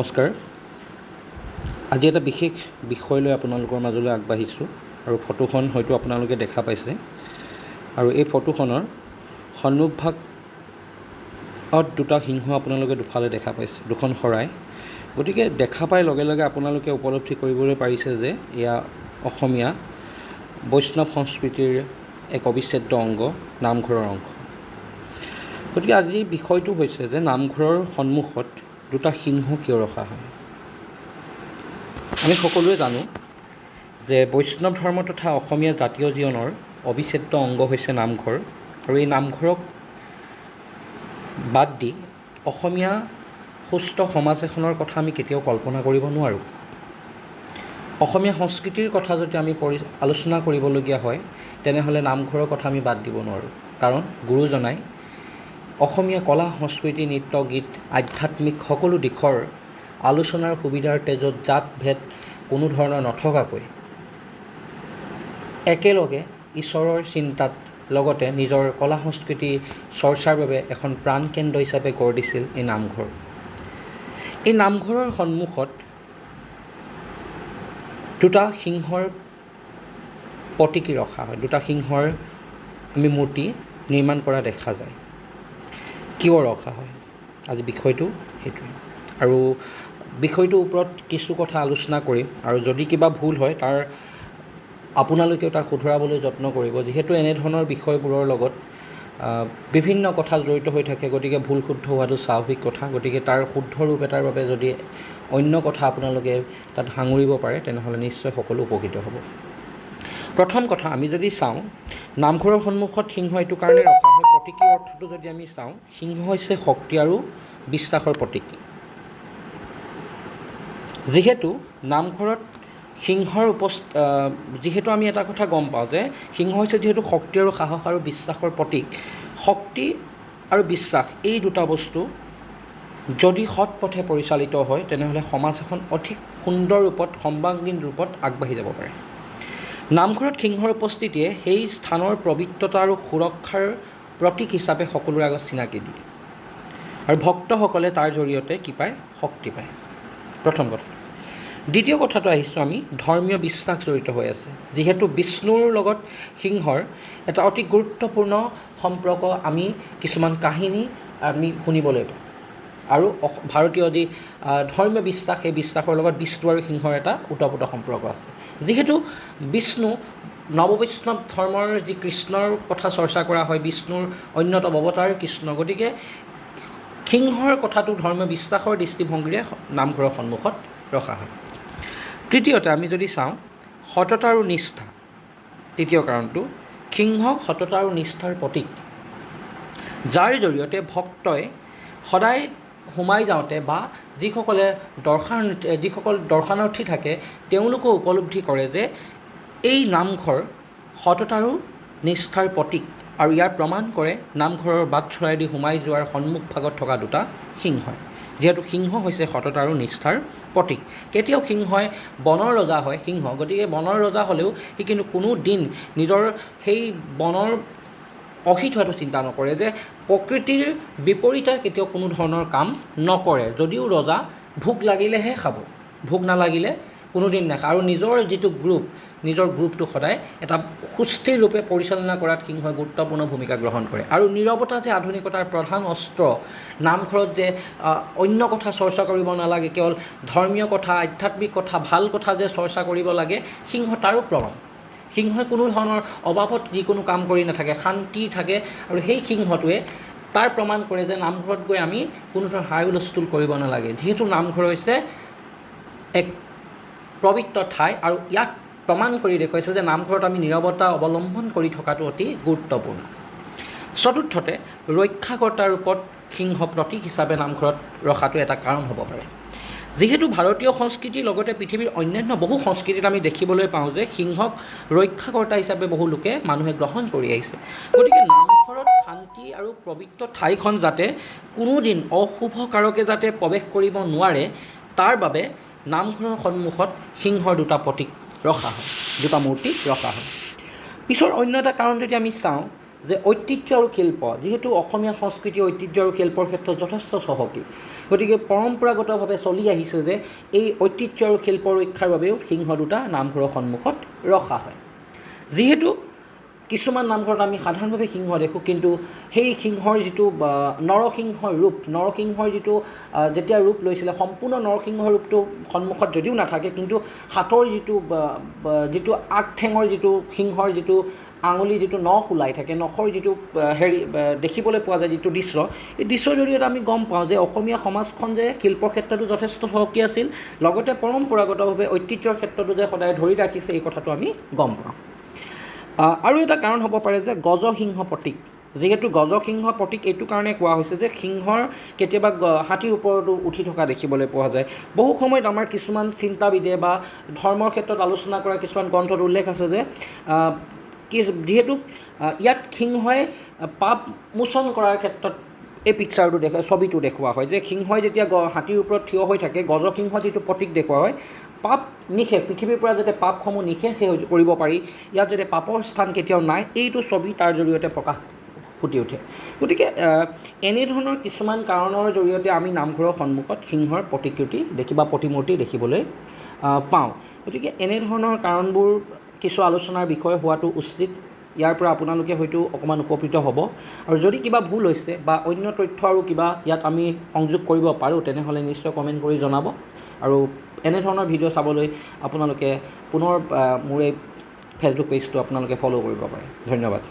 নমস্কাৰ। আজি এটা বিশেষ বিষয় লৈ আপোনালোকৰ মাজলৈ আগবাঢ়িছোঁ আৰু ফটোখন হয়তো আপোনালোকে দেখা পাইছে আৰু এই ফটোখনৰ সন্মুখভাগত দুটা সিংহ আপোনালোকে দুফালে দেখা পাইছে, দুখন শৰাই। গতিকে দেখা পাই লগে লগে আপোনালোকে উপলব্ধি কৰিবলৈ পাৰিছে যে এয়া অসমীয়া বৈষ্ণৱ সংস্কৃতিৰ এক অবিচ্ছেদ্য অংগ, নামঘৰৰ অংশ। গতিকে আজিৰ বিষয়টো হৈছে যে নামঘৰৰ সন্মুখত দুটা সিংহ কিয় ৰখা হয়। আমি সকলোৱে জানো যে বৈষ্ণৱ ধৰ্ম তথা অসমীয়া জাতীয় জীৱনৰ অবিচ্ছেদ্য অংগ হৈছে নামঘৰ, আৰু এই নামঘৰক বাদ দি অসমীয়া সুস্থ সমাজ এখনৰ কথা আমি কেতিয়াও কল্পনা কৰিব নোৱাৰোঁ। অসমীয়া সংস্কৃতিৰ কথা যদি আমি আলোচনা কৰিবলগীয়া হয় তেনেহ'লে নামঘৰৰ কথা আমি বাদ দিব নোৱাৰোঁ। কাৰণ গুৰুজনাই অসমীয়া কলা সংস্কৃতি, নৃত্য, গীত, আধ্যাত্মিক সকলো দিশৰ আলোচনাৰ সুবিধাৰ তেজত জাত ভেদ কোনো ধৰণৰ নথকাকৈ একেলগে ঈশ্বৰৰ চিন্তাত লগতে নিজৰ কলা সংস্কৃতি চৰ্চাৰ বাবে এখন প্ৰাণকেন্দ্ৰ হিচাপে গঢ় দিছিল এই নামঘৰ। এই নামঘৰৰ সন্মুখত দুটা সিংহৰ প্ৰতিকী ৰখা হয়, দুটা সিংহৰ আমি মূৰ্তি নিৰ্মাণ কৰা দেখা যায়। কিয় ৰখা হয়, আজি বিষয়টো সেইটোৱে। আৰু বিষয়টোৰ ওপৰত কিছু কথা আলোচনা কৰিম, আৰু যদি কিবা ভুল হয় তাৰ আপোনালোকেও তাক শুধৰাবলৈ যত্ন কৰিব। যিহেতু এনেধৰণৰ বিষয়বোৰৰ লগত বিভিন্ন কথা জড়িত হৈ থাকে, গতিকে ভুল শুদ্ধ হোৱাটো স্বাভাৱিক কথা। গতিকে তাৰ শুদ্ধ ৰূপ এটাৰ বাবে যদি অন্য কথা আপোনালোকে তাত সাঙুৰিব পাৰে তেনেহ'লে নিশ্চয় সকলো উপকৃত হ'ব। প্ৰথম কথা, আমি যদি চাওঁ নামঘৰৰ সন্মুখত সিংহ এইটো কাৰণে ৰখা হয়, প্ৰতীকী অৰ্থটো যদি আমি চাওঁ, সিংহ হৈছে শক্তি আৰু বিশ্বাসৰ প্ৰতীক। যিহেতু নামঘৰত সিংহৰ যিহেতু আমি এটা কথা গম পাওঁ যে সিংহ হৈছে যিহেতু শক্তি আৰু সাহস আৰু বিশ্বাসৰ প্ৰতীক। শক্তি আৰু বিশ্বাস এই দুটা বস্তু যদি সৎ পথে পৰিচালিত হয় তেনেহ'লে সমাজ এখন অধিক সুন্দৰ ৰূপত, সৰ্বাংগীন ৰূপত আগবাঢ়ি যাব পাৰে। নামঘৰত সিংহৰ উপস্থিতিয়ে সেই স্থানৰ পবিত্ৰতা আৰু সুৰক্ষাৰ প্ৰতীক হিচাপে সকলোৰে আগত চিনাকি দিয়ে, আৰু ভক্তসকলে তাৰ জৰিয়তে কি পায়, শক্তি পায়। প্ৰথম কথা। দ্বিতীয় কথাটো আহিছোঁ, আমি ধৰ্মীয় বিশ্বাস জড়িত হৈ আছে। যিহেতু বিষ্ণুৰ লগত সিংহৰ এটা অতি গুৰুত্বপূৰ্ণ সম্পৰ্ক আমি কিছুমান কাহিনী আমি শুনিবলৈ পাওঁ, আৰু ভাৰতীয় যি ধৰ্মীয় বিশ্বাস, সেই বিশ্বাসৰ লগত বিষ্ণু আৰু সিংহৰ এটা ওতঃপ্ৰোত সম্পৰ্ক আছে। যিহেতু বিষ্ণু নৱবৈষ্ণৱ ধৰ্মৰ যি কৃষ্ণৰ কথা চৰ্চা কৰা হয়, বিষ্ণুৰ অন্যতম অৱতাৰ কৃষ্ণ, গতিকে সিংহৰ কথাটো ধৰ্মীয় বিশ্বাসৰ দৃষ্টিভংগীৰে নামঘৰৰ সন্মুখত ৰখা হয়। তৃতীয়তে আমি যদি চাওঁ সততা আৰু নিষ্ঠা, তৃতীয় কাৰণটো, সিংহ সততা আৰু নিষ্ঠাৰ প্ৰতীক, যাৰ জৰিয়তে ভক্তই সদায় সোমাই যাওঁতে বা যিসকল দৰ্শনাৰ্থী থাকে তেওঁলোকে উপলব্ধি কৰে যে এই নামঘৰ সততা আৰু নিষ্ঠাৰ প্ৰতীক, আৰু ইয়াৰ প্ৰমাণ কৰে নামঘৰৰ বাটচ'ৰাইদি সোমাই যোৱাৰ সন্মুখভাগত থকা দুটা সিংহই। যিহেতু সিংহ হৈছে সততা আৰু নিষ্ঠাৰ প্ৰতীক। কেতিয়াও সিংহই বনৰ ৰজা হয় সিংহ, গতিকে বনৰ ৰজা হ'লেও সি কিন্তু কোনো দিন নিজৰ সেই বনৰ অহিত হোৱাটো চিন্তা নকৰে, যে প্ৰকৃতিৰ বিপৰীতে কেতিয়াও কোনো ধৰণৰ কাম নকৰে। যদিও ৰজা ভোক লাগিলেহে খাব, ভোক নালাগিলে কোনোদিন নাখায়। আৰু নিজৰ যিটো নিজৰ গ্ৰুপটো সদায় এটা সুস্থিৰ ৰূপে পৰিচালনা কৰাত সিংহই গুৰুত্বপূৰ্ণ ভূমিকা গ্ৰহণ কৰে। আৰু নীৰৱতা যে আধুনিকতাৰ প্ৰধান অস্ত্ৰ, নামঘৰত যে অন্য কথা চৰ্চা কৰিব নালাগে, কেৱল ধৰ্মীয় কথা, আধ্যাত্মিক কথা, ভাল কথা যে চৰ্চা কৰিব লাগে, সিংহ তাৰো প্ৰমাণ। সিংহই কোনো ধৰণৰ অবাবত যিকোনো কাম কৰি নাথাকে, শান্তি থাকে, আৰু সেই সিংহটোৱে তাৰ প্ৰমাণ কৰে যে নামঘৰত গৈ আমি কোনো ধৰণৰ হাই হুলস্থুল কৰিব নালাগে। যিহেতু নামঘৰ হৈছে এক পবিত্ৰ ঠাই, আৰু ইয়াক প্ৰমাণ কৰি দেখুৱাইছে যে নামঘৰত আমি নীৰৱতা অৱলম্বন কৰি থকাটো অতি গুৰুত্বপূৰ্ণ। চতুৰ্থতে, ৰক্ষাকৰ্তাৰ ৰূপত সিংহ প্ৰতীক হিচাপে নামঘৰত ৰখাটো এটা কাৰণ হ'ব পাৰে। যিহেতু ভাৰতীয় সংস্কৃতিৰ লগতে পৃথিৱীৰ অন্যান্য বহু সংস্কৃতিত আমি দেখিবলৈ পাওঁ যে সিংহক ৰক্ষাকৰ্তা হিচাপে বহু লোকে মানুহে গ্ৰহণ কৰি আহিছে। গতিকে নামঘৰত শান্তি আৰু পবিত্ৰ ঠাইখন যাতে কোনোদিন অশুভ কাৰকে যাতে প্ৰৱেশ কৰিব নোৱাৰে, তাৰ বাবে নামঘৰৰ সন্মুখত সিংহৰ দুটা প্ৰতীক ৰখা হয়, দুটা মূৰ্তি ৰখা হয়। পিছৰ অন্য এটা কাৰণ যদি আমি চাওঁ, যে ঐতিহ্য আৰু শিল্প, যিহেতু অসমীয়া সংস্কৃতি ঐতিহ্য আৰু শিল্পৰ ক্ষেত্ৰত যথেষ্ট চহকী, গতিকে পৰম্পৰাগতভাৱে চলি আহিছে যে এই ঐতিহ্য আৰু শিল্পৰ ৰক্ষাৰ বাবেও সিংহ দুটা নামঘৰৰ সন্মুখত ৰখা হয়। যিহেতু কিছুমান নামঘৰত আমি সাধাৰণভাৱে সিংহ দেখোঁ, কিন্তু সেই সিংহৰ যিটো নৰসিংহৰ যিটো যেতিয়া ৰূপ লৈছিলে, সম্পূৰ্ণ নৰসিংহৰ ৰূপটো সন্মুখত যদিও নাথাকে, কিন্তু হাতৰ যিটো আগঠেঙৰ যিটো সিংহৰ যিটো আঙুলি যিটো নখ ওলাই থাকে, নখৰ যিটো দেখিবলৈ পোৱা যায় যিটো দৃশ্য, এই দৃশ্যৰ জৰিয়তে আমি গম পাওঁ যে অসমীয়া সমাজখন যে শিল্পৰ ক্ষেত্ৰতো যথেষ্ট চহকী আছিল, লগতে পৰম্পৰাগতভাৱে ঐতিহ্যৰ ক্ষেত্ৰতো যে সদায় ধৰি ৰাখিছে, এই কথাটো আমি গম পাওঁ। আৰু এটা কাৰণ হ'ব পাৰে যে গজসিংহ প্ৰতীক, যিহেতু গজসিংহ প্ৰতীক এইটো কাৰণে কোৱা হৈছে যে সিংহৰ কেতিয়াবা হাতীৰ ওপৰতো উঠি থকা দেখিবলৈ পোৱা যায়। বহু সময়ত আমাৰ কিছুমান চিন্তাবিদে বা ধৰ্মৰ ক্ষেত্ৰত আলোচনা কৰা কিছুমান গ্ৰন্থত উল্লেখ আছে যে যিহেতু ইয়াত সিংহই পাপ মোচন কৰাৰ ক্ষেত্ৰত এই ছবিটো দেখুওৱা হয়, যে সিংহই যেতিয়া হাতীৰ ওপৰত থিয় হৈ থাকে, গজসিংহ যিটো প্ৰতীক দেখুওৱা হয়, পাপ নিশেষ, পৃথিৱীৰ পৰা যাতে পাপসমূহ নিশেষ কৰিব পাৰি, ইয়াত যাতে পাপৰ স্থান কেতিয়াও নাই, এইটো ছবি তাৰ জৰিয়তে প্ৰকাশ ফুটি উঠে। গতিকে এনেধৰণৰ কিছুমান কাৰণৰ জৰিয়তে আমি নামঘৰৰ সন্মুখত সিংহৰ প্ৰতিমূৰ্তি দেখিবলৈ পাওঁ। গতিকে এনেধৰণৰ কাৰণবোৰ কিছু আলোচনাৰ বিষয় হোৱাটো উচিত। ইয়াৰ পৰা আপোনালোকে হয়তো অকণমান উপকৃত হ'ব, আৰু যদি কিবা ভুল হৈছে বা অন্য তথ্য আৰু কিবা ইয়াত আমি সংযোগ কৰিব পাৰোঁ, তেনেহ'লে নিশ্চয় কমেণ্ট কৰি জনাব। আৰু এনেধৰণৰ ভিডিঅ' চাবলৈ আপোনালোকে পুনৰ মোৰ এই ফেচবুক পেজটো আপোনালোকে ফ'ল' কৰিব পাৰে। ধন্যবাদ।